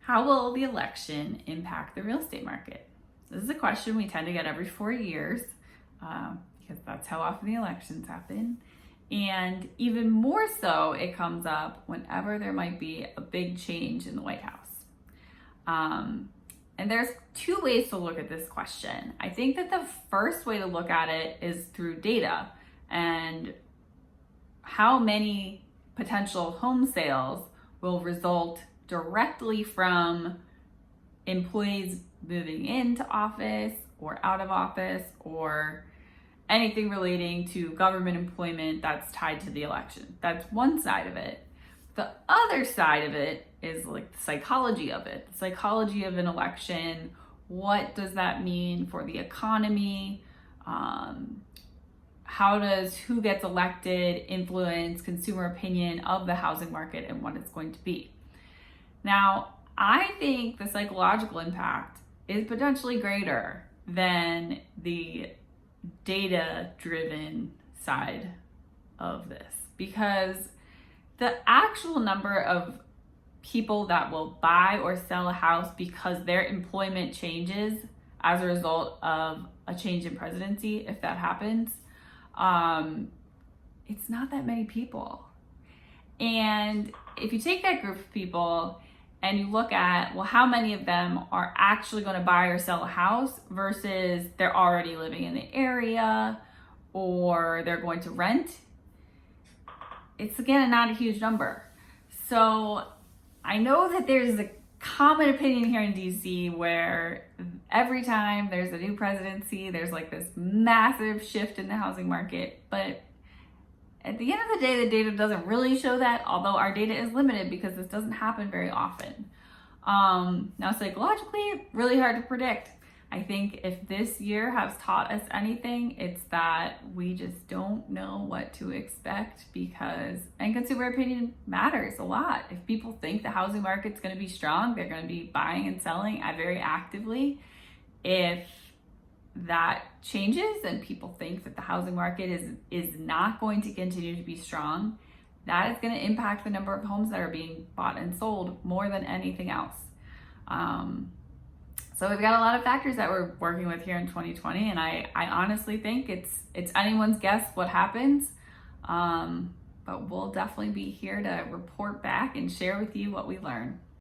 How will the election impact the real estate market? This is a question we tend to get every 4 years because that's how often the elections happen. And even more so, it comes up whenever there might be a big change in the White House. And there's two ways to look at this question. I think that the first way to look at it is through data and how many potential home sales will result directly from employees moving into office or out of office or anything relating to government employment that's tied to the election. That's one side of it. The other side of it is like the psychology of it, the psychology of an election. What does that mean for the economy? How does who gets elected influence consumer opinion of the housing market and what it's going to be? Now, I think the psychological impact is potentially greater than the data-driven side of this, because the actual number of people that will buy or sell a house because their employment changes as a result of a change in presidency, if that happens, it's not that many people. And if you take that group of people and you look at, well, how many of them are actually going to buy or sell a house versus they're already living in the area or they're going to rent, it's again not a huge number. So I know that there's a common opinion here in DC where every time there's a new presidency, there's like this massive shift in the housing market. But at the end of the day, the data doesn't really show that, although our data is limited because this doesn't happen very often. Now, psychologically, really hard to predict. I think if this year has taught us anything, it's that we just don't know what to expect and consumer opinion matters a lot. If people think the housing market's going to be strong, they're going to be buying and selling very actively. If that changes and people think that the housing market is not going to continue to be strong, that is going to impact the number of homes that are being bought and sold more than anything else. So we've got a lot of factors that we're working with here in 2020, and I honestly think it's anyone's guess what happens, but we'll definitely be here to report back and share with you what we learn.